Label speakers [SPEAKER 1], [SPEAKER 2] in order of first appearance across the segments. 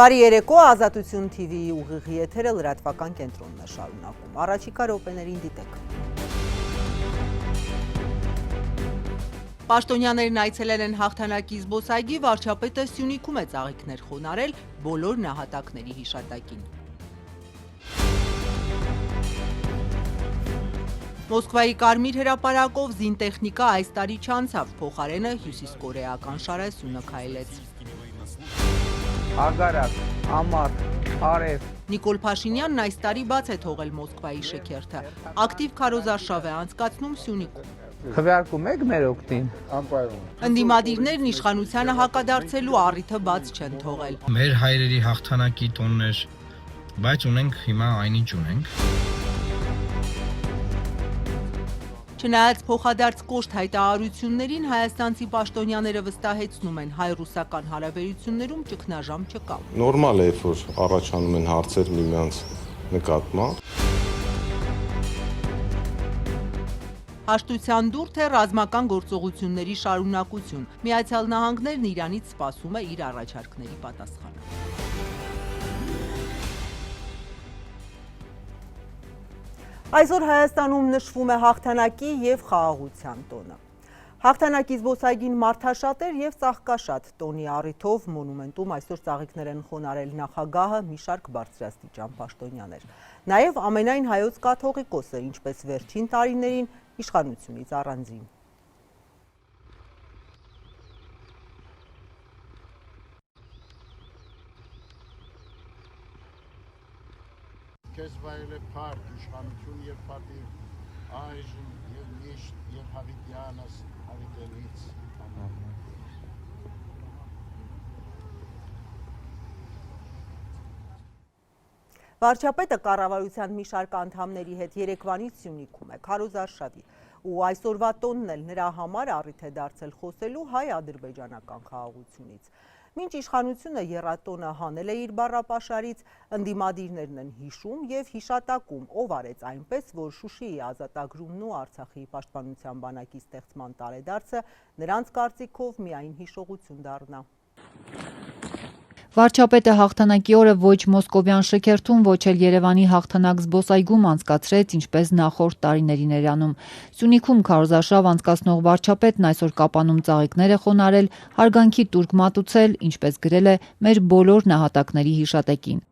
[SPEAKER 1] Բարի երեկո, Ազատություն TV-ի ուղիղ եթերը լրատվական կենտրոնն է շարունակում։ Առաջիկա րոպեներին դիտեք։ Պաշտոնյաներն այցելել են հաղթանակի զբոսայգի, վարչապետը Սյունիքում է ծաղիկներ խոնարհել բոլոր նահատակների հիշատակին։ Մոսկվայի Կարմիր հրապարակով զինտեխնիկա այս տարի չանցավ, փոխարենը հյուսիսկորեական շարասյունը քայլեց։
[SPEAKER 2] Ագարակ, ամառ, արև։
[SPEAKER 1] Նիկոլ Փաշինյանն այս տարի բաց է թողել Մոսկվայի շքերթը, ակտիվ քարոզարշավ է անցկացնում Սյունիքում։
[SPEAKER 2] Քվեարկում եք մեր օգտին։
[SPEAKER 1] Ընդդիմադիրներն իշխանությանը հակադարձելու առիթը բաց չեն թողել։
[SPEAKER 3] Մեր հայրերի հաղթանակի տոններ, բայց ունենք հիմա այնինչ ունենք։
[SPEAKER 1] Չնայած փոխադարձ կոշտ հայտարարություններին, հայաստանցի պաշտոնյաները վստահեցնում են, հայ-ռուսական հարաբերություններում ճգնաժամ չկա։
[SPEAKER 4] Նորմալ է, որ առաջանում են հարցեր միմյանց նկատմամբ։
[SPEAKER 1] Հաշտության դուր թե ռազմական գործողությունների շարունակություն։ Միացյալ Նահանգներն Իրանից սպասում է իր առաջարկների պատասխանը։ Այսօր Հայաստանում նշվում է հաղթանակի և խաղաղության տոնը։ Հաղթանակի զբոսայգին մարդաշատ էր և ծաղկաշատ տոնի առիթով մոնումենտում այսօր ծաղիկներ են խոնարհել նախագահը, մի շարք բարձրաստիճան պաշտոնյաներ։ Նաև ամենայն հայոց կաթողիկոսը, ինչպես վերջին տարիներին իշխանությունից առանձին։
[SPEAKER 5] Քեզ վայել է փառք, իշխանություն և պատիվ, այժմ և միշտ և հավիտյանս հավիտենից։
[SPEAKER 1] Վարչապետը կառավարության մի շարք անդամների հետ երեկվանից Սյունիքում է, քարոզարշավի, ու այսօրվա տոնն էլ նրա համար առիթ է դարձել խոսելու հայ-ադրբեջանական խաղաղությունից։ Մինչ իշխանությունը եռատոնը հանել է իր բառապաշարից, ընդդիմադիրներն են հիշում և հիշատակում, ով արեց այնպես, որ Շուշիի ազատագրումն ու Արցախի պաշտպանության բանակի ստեղծման տարեդարձը նրանց կարծիքով միայն հիշողություն դառնա։
[SPEAKER 6] Վարչապետը հաղթանակի օրը ոչ մոսկովյան շքերթում, ոչ էլ Երևանի հաղթանակ զբոսայգում անցկացրեց, ինչպես նախորդ տարիներին էր անում։ Սյունիքում քարոզարշավ անցկացնող վարչապետն այսօր Կապանում ծաղիկներ է խոնարհել, հարգանքի տուրք մատուցել, ինչպես գրել է, մեր բոլոր նահատակների հիշատակին։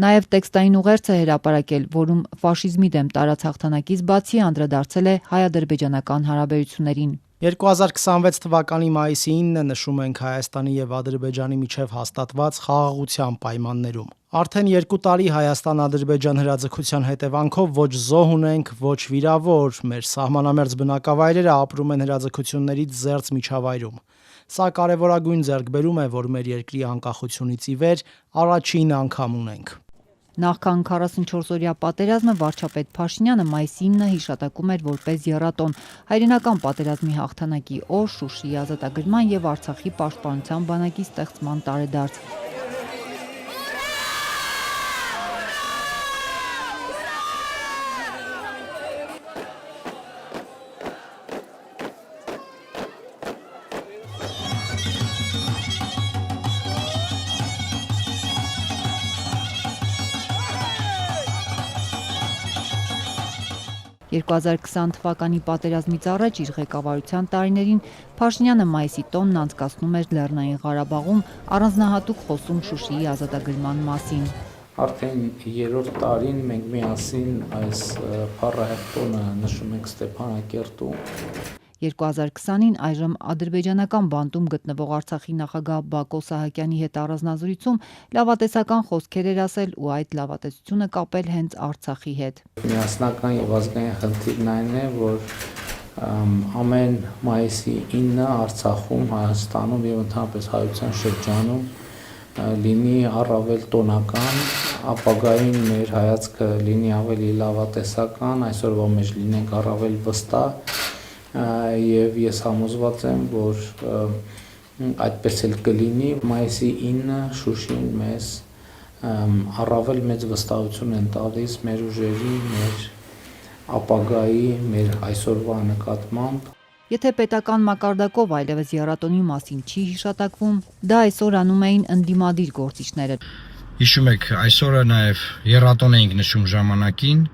[SPEAKER 6] Նաև տեքստային ուղերձ է հրապարակել, որում ֆաշիզմի դեմ տարած հաղթանակից բացի անդրադարձել է հայ-ադրբեջանական հարաբերություններին։
[SPEAKER 7] 2026 թվականի մայիսի 9-ը նշում ենք Հայաստանի և Ադրբեջանի միջև հաստատված խաղաղության պայմաններում։ Արդեն 2 տարի Հայաստան-Ադրբեջան հրաձգության հետևանքով ոչ զոհ ունենք, ոչ վիրավոր, մեր սահմանամերձ բնակավայրերը ապրում են հրաձգություններից զերծ միջավայրում։ Սա կարևորագույն ձեռքբերում է, որ մեր երկրի անկախությունից ի վեր առաջին անգամ ունենք։
[SPEAKER 6] Նախքան 44-օրյա պատերազմը վարչապետ Փաշինյանը մայիսի 9-ը հիշատակում էր որպես եռատոն, հայրենական պատերազմի հաղթանակի օր, Շուշիի ազատագրման և Արցախի պաշտպանության բանակի ստեղծման տարեդարձ։ «2020 թվականի պատերազմից առաջ իր ղեկավարության տարիներին Փաշինյանը մայիսի տոնն անցկացնում էր Լեռնային Ղարաբաղում, առանձնահատուկ խոսում Շուշիի ազատագրման մասին։
[SPEAKER 8] Արդեն 3-րդ տարին մենք միասին այս փառահեղ տոնը նշում ենք Ստեփանակերտում։
[SPEAKER 6] 2020-ին այժմ ադրբեջանական բանտում գտնվող Արցախի նախագահ Բակո Սահակյանի հետ առանձնազրույցում լավատեսական խոսքեր էր ասել ու այդ լավատեսությունը կապել հենց Արցախի հետ։
[SPEAKER 8] Միասնական և ազգային խնդիրն այն է, որ ամեն մայիսի 9-ը Արցախում, Հայաստանում և ընդհանրապես հայության շրջանում լինի առավել տոնական, ապագային մեր հայացքը լինի ավելի լավատեսական, այսօրվա մեջ լինենք առավել վստահ և ես համոզված եմ, որ այդպես էլ կլինի։ Մայիսի 9-ը Շուշին մեզ առավել մեծ վստահություն են տալիս մեր ուժերի, մեր ապագայի, մեր այսօրվա նկատմամբ։
[SPEAKER 6] Եթե պետական մակարդակով այլևս եռատոնի մասին չի հիշատակվում, դա այսօր անում էին ընդդիմադիր գործիչները։
[SPEAKER 3] Հիշում եք, այսօրը նաև եռատոն էինք նշում ժամանակին,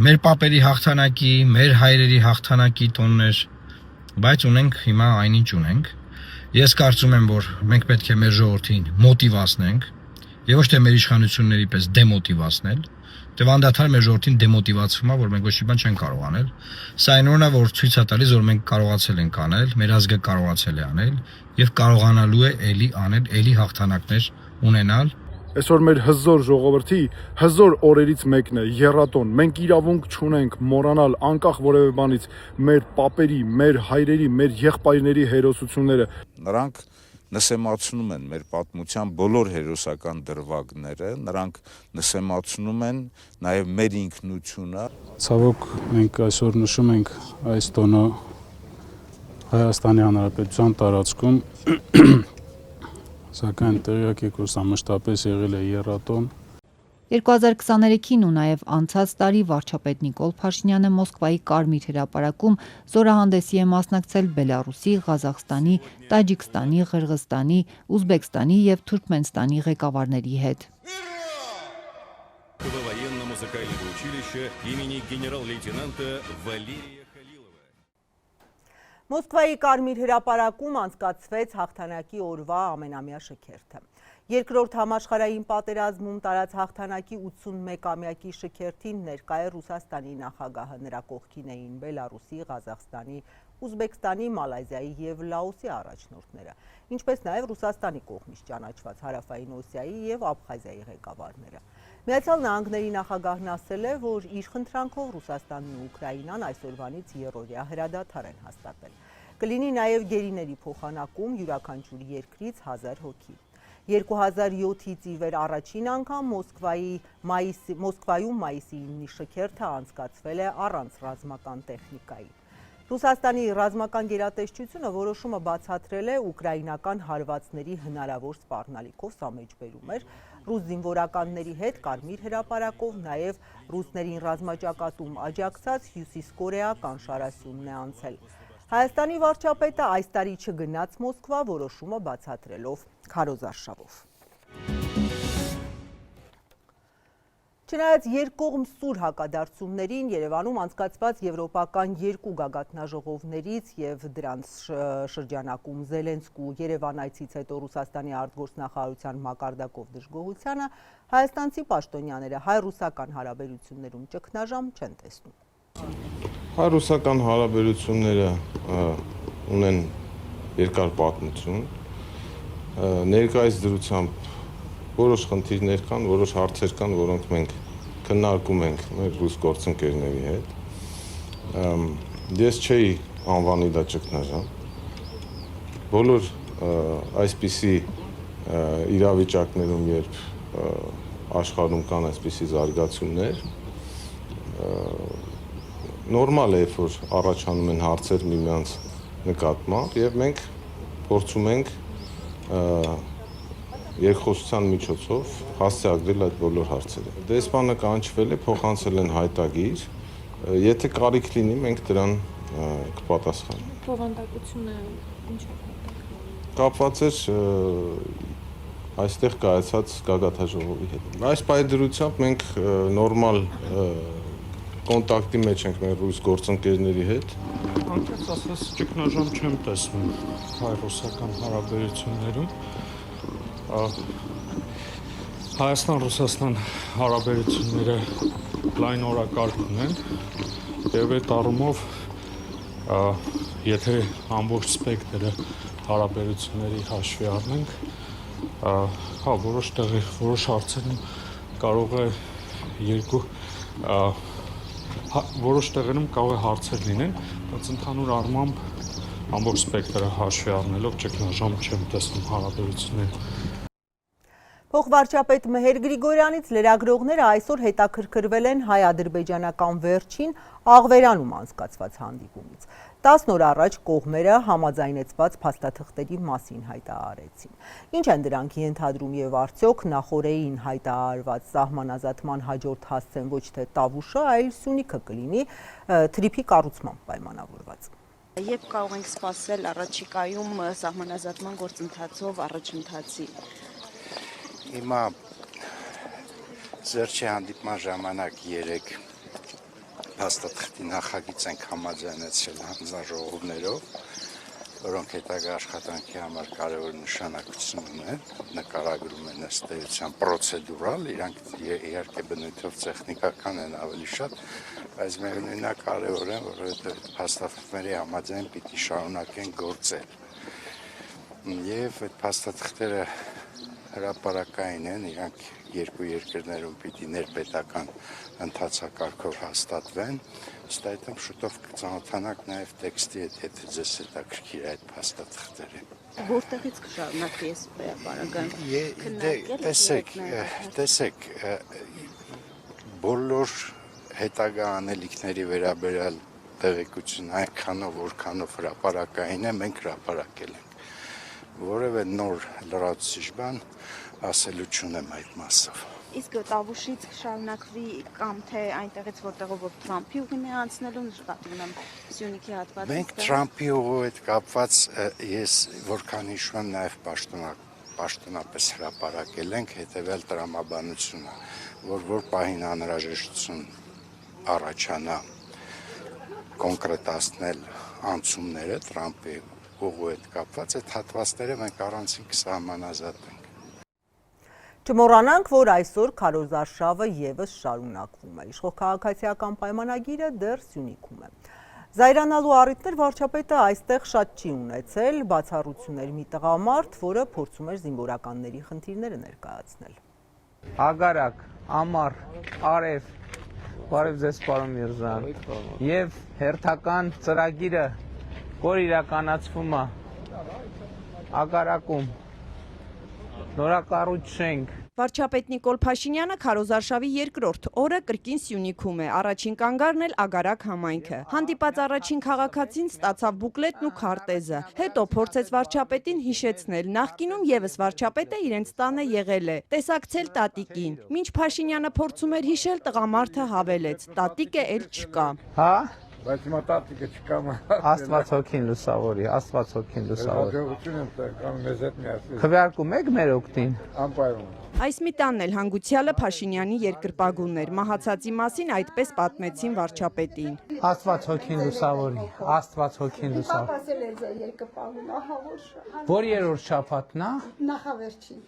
[SPEAKER 3] մեր պապերի հաղթանակի, մեր հայրերի հաղթանակի տոններ, բայց ունենք հիմա այնինչ ունենք։ Ես կարծում եմ, որ մենք պետք է մեր ժողովրդին մոտիվացնենք եւ ոչ թե մեր իշխանությունների պես դեմոտիվացնել։ Դե անդադար մեր ժողովրդին դեմոտիվացվում է, որ մենք ոչ մի բան չենք կարող անել։ Սա այն օրն է, որ ցույց է տալիս, որ մենք կարողացել ենք անել, մեր ազգը կարողացել է անել եւ կարողանալու է էլի անել, էլի հաղթանակներ ունենալ։
[SPEAKER 9] Այսօր մեր հզոր ժողովրդի հզոր օրերից մեկն է եռատոն։ Մենք իրավունք չունենք մոռանալ անկախ որևէ բանից մեր պապերի, մեր հայրերի, մեր եղբայրների հերոսությունները։
[SPEAKER 10] Նրանք նսեմացնում են մեր պատմության բոլոր հերոսական դրվագները, նրանք նսեմացնում են նաև մեր ինքնությունը։
[SPEAKER 11] Ցավոք մենք այսօր նշում ենք այս տոնը Հայաստանի Հանրապետության տարածքում, սակայն տեղյակ եք, որ սա մշտապես եղել է եռատոն։
[SPEAKER 6] 2023-ին ու նաև անցած տարի վարչապետ Նիկոլ Փաշինյանը Մոսկվայի Կարմիր հրապարակում զորահանդեսի է մասնակցել Բելարուսի, Ղազախստանի, Տաջիկստանի, Ղրղստանի, Ուզբեկստանի եւ Թուրքմենստանի ղեկավարների հետ։
[SPEAKER 12] Военно-музыкального училища имени генерал-лейтенанта Валерия Халилова։
[SPEAKER 1] Մոսկվայի Կարմիր հրապարակում անցկացվեց հաղթանակի օրվա ամենամյա շքերթը։ Երկրորդ համաշխարհային պատերազմում տարած հաղթանակի 81-ամյակի շքերթին ներկայ է Ռուսաստանի նախագահը, նրա կողքին էին Բելարուսի, Ղազախստանի, Ուզբեկստանի, Մալայզիայի եւ Լաոսի առաջնորդները, ինչպես նաեւ Ռուսաստանի կողմից ճանաչված Հարավային Օսիայի եւ Աբխազիայի ղեկավարները։ Միացյալ Նահանգների նախագահն ասել է, որ իր խնդրանքով Ռուսաստանն ու Ուկրաինան այսօրվանից երրորդյա հրադադար են հաստատել։ Կլինի նաեւ գերիների փոխանակում յուրաքանչյուր երկրից 1000 հոգի։ 2007-ից ի վեր առաջին անգամ Մոսկվայում մայիսի 9-ի շքերթը անցկացվել է առանց ռազմական տեխնիկայի։ Ռուսաստանի ռազմական գերատեսչությունը որոշումը բացատրել է ուկրաինական հարվածների հնարավոր սպառնալիքով, սա մեջբերում էր ռուս զինվորականների հետ Կարմիր հրապարակով նաև ռուսներին ռազմաճակատում աջակցած հյուսիսկորեական շարասյունն է անցել։ Հայաստանի վարչապետը այս տարի չգնաց Մոսկվա, որոշումը բացատրելով քարոզարշավով։ Չնայած երկկողմ սուր հակադարձումներին Երևանում անցկացված եվրոպական երկու գագաթնաժողովներից եւ դրանց շրջանակում Զելենսկու Երևան այցից հետո Ռուսաստանի արտգործնախարարության մակարդակով դժգոհությանը հայաստանցի պաշտոնյաները հայ-ռուսական հարաբերություններում ճգնաժամ չեն տեսնում։
[SPEAKER 4] Հայ-ռուսական հարաբերությունները ունեն երկար պատմություն, ներկայիս դրությամբ որոշ խնդիրներ կան, որոշ հարցեր կան, որոնք մենք քննարկում ենք մեր ռուս գործընկերների հետ։ Ես չէի անվանի դա ճգնաժամ։ Բոլոր այսպիսի իրավիճակներում, երբ աշխարհում կան այսպիսի զարգացումներ, նորմալ է, որ առաջանում են հարցեր միմյանց նկատմամբ եւ մենք փորձում ենք երկխոսության միջոցով հասցեագրել այդ բոլոր հարցերը։ Դեսպանը կանչվել է, փոխանցել են հայտագիր, եթե կարիք լինի, մենք դրան կպատասխանենք։
[SPEAKER 13] Բովանդակությունը ինչ է
[SPEAKER 4] կապված էր այստեղ կայացած գագաթնաժողովի հետ։ Այս պայդրությամբ մենք նորմալ կոնտակտի մեջ ենք մեր ռուս գործընկերների հետ։
[SPEAKER 11] Անկեղծ ասած ճգնաժամ չեմ տեսնում հայ-ռուսական հարաբերություններում։ Հայաստան-Ռուսաստան հարաբերությունները լայն օրակարգ ունեն եւ այդ առումով եթե ամբողջ սպեկտրը հարաբերությունների հաշվի առնենք, որոշ հարցերում կարող է որոշ տեղերում կարող է հարցեր լինեն, բայց ընդհանուր առմամբ ամբողջ սպեկտրը հաշվի առնելով ճգնաժամ չեմ տեսնում հարաբերությունների։
[SPEAKER 1] Փոխվարչապետ Մեհեր Գրիգորյանից լրագրողները այսօր հետաքրքրվել են հայ-ադրբեջանական վերջին Աղվերանում անցկացված հանդիպումից։ 10 օր առաջ կողմերը համաձայնեցված փաստաթղթերի մասին հայտարարեցին։ Ինչ են դրանք ենթադրում եւ արդյոք նախորդին հայտարարված սահմանազատման հաջորդ հասցեն ոչ թե Տավուշը, այլ Սյունիքը կլինի թրիփի կառուցմամբ պայմանավորված։
[SPEAKER 14] Երբ կարող ենք սպասել առաջիկայում սահմանազատման գործընթացով առաջընթացի։
[SPEAKER 5] Հիմա Զերչի հանդիպման ժամանակ 3 փաստաթղթի նախագիծ ենք համաձայնեցրել հանձնաժողովներով, որոնք հետագա աշխատանքի համար կարևոր նշանակություն ունեն, նկարագրում են ըստ էության պրոցեդուրալ, իրանք իհարկե բնույթով տեխնիկական են ավելի շատ, բայց միևնույնն է կարևոր են, որովհետև փաստաթղթերի համաձայն պիտի շարունակեն գործել։ Եվ այդ փաստաթղթերը հրապարակային են, իրանք երկու երկրներում պիտի ներպետական ընթացակարգով հաստատվեն, ըստ այդմ շուտով կծանոթանաք նաև տեքստի հետ, եթե ձեզ հետաքրքիր այդ փաստաթղթերը։
[SPEAKER 14] Որտեղից կշարունակվի այս վեհապարագայում։
[SPEAKER 5] Տեսեք, բոլոր հետագա անելիքների վերաբերյալ տեղեկություն այնքանով, որքանով հրապարակային է, մենք հրապարակել ենք։ Որևէ նոր լրացուցիչ բան ասելու չունեմ այդ մասով։
[SPEAKER 14] Իսկ Տավուշից կշարունակվի կամ թե այնտեղից որտեղով որ Թրամփի ուղին է անցնելու, նշանակում ունեմ Սյունիքի հատվածը։
[SPEAKER 5] Մենք Թրամփի ուղու հետ կապված ես որքան հիշում եմ նաև պաշտոնապես հրապարակել ենք հետևյալ տրամաբանությունը, որ պահին անհրաժեշտություն առաջանա կոնկրետացնել անցումները Թրամփի ուղու հետ կապված, այդ հատվածները մենք առանցին կսահմանազատենք։
[SPEAKER 1] Չմոռանանք, որ այսօր քարոզարշավը եւս շարունակվում է։ Իշխող քաղաքացիական պայմանագիրը դեռ Սյունիքում է։ Զայրանալու առիթներ վարչապետը այստեղ շատ չի ունեցել, բացառություններ մի տղամարդ, որը փորձում էր զինվորականների խնդիրները ներկայացնել։
[SPEAKER 2] Ագարակ, ամառ, արև, բարև ձեզ պարոն Միրզան։ Եվ հերթական ծրագիրը, որ իրականացվում է Ագարակում, նորակառուցենք։
[SPEAKER 15] Վարչապետ Նիկոլ Փաշինյանը քարոզարշավի երկրորդ օրը կրկին Սյունիքում է, առաջին կանգառն էլ Ագարակ համայնքը։ Հանդիպած առաջին քաղաքացին ստացավ բուկլետն ու քարտեզը, հետո փորձեց վարչապետին հիշեցնել, նախկինում եւս վարչապետը իրենց տանը եղել է, տեսակցել տատիկին։ Մինչ Փաշինյանը փորձում էր հիշել, տղամարդը հավելեց, տատիկը էլ չկա։
[SPEAKER 2] Հա?
[SPEAKER 5] Բայց հիմա տատիկը չկա։
[SPEAKER 2] Աստված հոգին լուսավորի, Աստված հոգին լուսավորի։
[SPEAKER 5] Հաջողություն եմ տեղ, մեզ հետ միասին։
[SPEAKER 2] Քվեարկում եք մեր օգտին։
[SPEAKER 5] Անպայման։
[SPEAKER 15] Այս մի տանն էլ հանգուցյալը Փաշինյանի երկրպագունն էր, մահացածի մասին այդպես պատմեցին վարչապետին։
[SPEAKER 2] Աստված հոգին լուսավորի, Աստված հոգին լուսավորի։
[SPEAKER 16] Ասել է ձեր երկրպագուն, ահա
[SPEAKER 2] Որ երրորդ շաբաթն է։
[SPEAKER 16] Նախավերջին,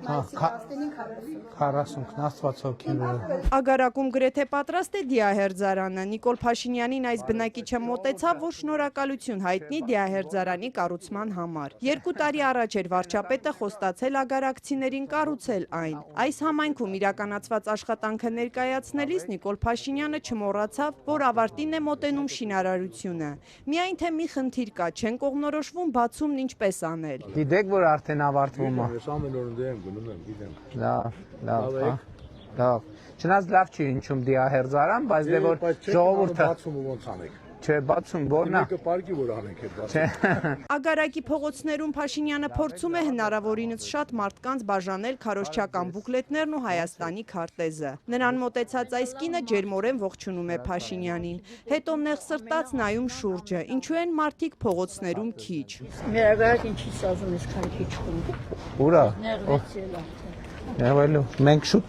[SPEAKER 16] մայիսի 15-40։
[SPEAKER 2] 40-ն Աստված հոգին լուսավորի։
[SPEAKER 15] Ագարակում գրեթե պատրաստ է դիահերձարանը։ Նիկոլ Փաշինյանին այս բնակիչը մոտեցավ, որ շնորհակալություն հայտնի դիահերձարանի կառուցման համար։ 2 տարի առաջ էր վարչապետը խոստացել ագարակցիներին կառուցել այն։ Այս համայնքում իրականացված աշխատանքը ներկայացնելիս Նիկոլ Փաշինյանը չմոռացավ, որ ավարտին է մոտենում շինարարությունը։ Միայն թե մի խնդիր կա, չեն կողմնորոշվում բացումն ինչպես անել։
[SPEAKER 2] Գիտեք, որ արդեն ավարտվում է։
[SPEAKER 5] Ես ամեն օր դեմ գնում եմ, գիտեմ։
[SPEAKER 2] Լավ։ Չնայած լավ չի ինչում դիահերձարան, բայց դե որ ժողովուրդը
[SPEAKER 5] բացումը ոնց անեք։
[SPEAKER 2] Չէ, բացում որն է։
[SPEAKER 5] Մեկը պարկի որ անենք այդ բացումը։
[SPEAKER 15] Ագարակի փողոցներում Փաշինյանը փորձում է հնարավորինս շատ մարդկանց բաժանել քարոզչական բուկլետներն ու Հայաստանի քարտեզը։ Նրան մոտեցած այս կինը ջերմորեն ողջունում է Փաշինյանին։ Հետո նեղ սրտած նայում շուրջը, ինչու են մարդիկ փողոցներում քիչ։
[SPEAKER 16] Մեր ագարակ ինչի սազում այսքան քիչ խումբ։
[SPEAKER 2] Ուրա։
[SPEAKER 16] Նեղվեցել արդեն։
[SPEAKER 2] Եղելու։ Մենք շուտ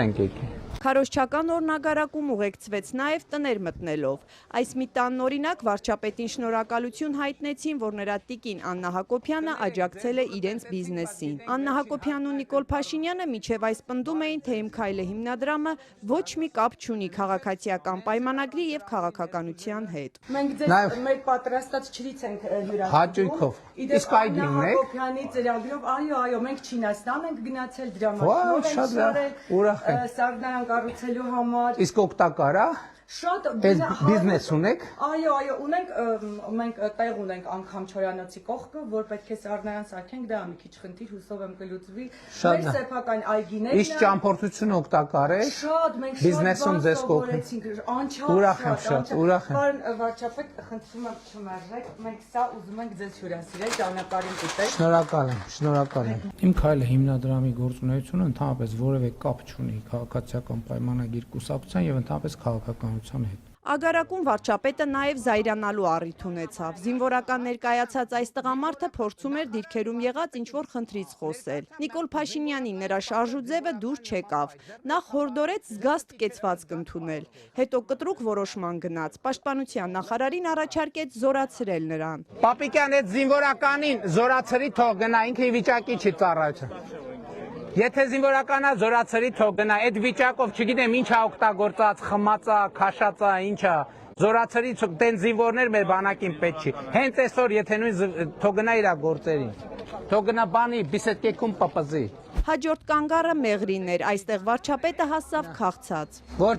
[SPEAKER 2] ենք եկել։
[SPEAKER 15] Քարոզչական օրն Ագարակում ուղեկցվեց նաև տներ մտնելով։ Այս մի տանն օրինակ վարչապետին շնորհակալություն հայտնեցին, որ նրա տիկին Աննա Հակոբյանը աջակցել է իրենց բիզնեսին։ Աննա Հակոբյանն ու Նիկոլ Փաշինյանը մինչև այս պնդում էին, թե Իմ քայլը հիմնադրամը ոչ մի կապ չունի քաղաքացիական պայմանագրի եւ քաղաքականության հետ։
[SPEAKER 17] Մենք ձեզ մեր պատրաստած չրից ենք հյուրասիրում։
[SPEAKER 2] Հաճույքով։ Իսկ այգին եք։
[SPEAKER 17] Հակոբյանի ծրագրով, այո, մենք Չինաստան ենք գնացել դրա
[SPEAKER 2] Շատ ուրախ եմ։
[SPEAKER 17] Սարդարան կառուցելու համար։
[SPEAKER 2] Իսկ օգտակար է։
[SPEAKER 17] Շատ
[SPEAKER 2] բիզնես ունեք։
[SPEAKER 17] Այո, ունենք, մենք տեղ ունենք անգամ Չորյանոցի կողքը, որ պետք է սառնայան սարքենք, դա մի քիչ խնդիր, հուսով եմ կլուծվի։ Մեր սեփական այգիներն
[SPEAKER 2] Իսկ ճամփորդություն օգտակար է։
[SPEAKER 17] Շատ, մենք
[SPEAKER 2] բիզնեսում ձեզ կօգնենք։ Ուրախ եմ շատ, ուրախ եմ։
[SPEAKER 17] Պարոն վարչապետ, խնդրում եմ չմերժեք, մենք սա ուզում ենք ձեզ հյուրասիրել, ճանապարհին դիտել։
[SPEAKER 2] Շնորհակալ եմ, շնորհակալ եմ։
[SPEAKER 8] Իմ քայլը հիմնադրամի գործունեությունը ընդհանրապես որևէ կապ չունի քաղաքացիական պայմանագիր կուսակցության եւ ընդհանրապես քաղաքականության հետ։
[SPEAKER 15] Ագարակում վարչապետը նաև զայրանալու առիթ ունեցավ։ Զինվորական ներկայացած այս տղամարդը փորձում էր դիրքերում եղած ինչ-որ խնդրից խոսել։ Նիկոլ Փաշինյանին նրա շարժուձևը դուր չեկավ։ Նա խորհուրդեց զգաստ կեցվածք ընդունել։ Հետո կտրուկ որոշման գնաց։ Պաշտպանության նախարարին առաջարկեց զորացրել նրան։
[SPEAKER 2] Պապիկյան այդ զինվորականին զորացրի թող գնա, ինքը վիճակի չի ծառայություն։ Եթե զինվորականա զորացրի թող գնա, այդ վիճակով չգիտեմ ինչա օգտագործած, խմածա, քաշածա, ինչա, զորացրի դեն զինվորներ մեր բանակին պետք չի։ Հենց այսօր եթե նույն թող գնա իր գործերին։ Թող գնա բանի բիսեդկեքում պապզի։
[SPEAKER 15] Հաջորդ կանգառը Մեղրին էր, այստեղ վարչապետը հասավ քաղցած։
[SPEAKER 2] Որ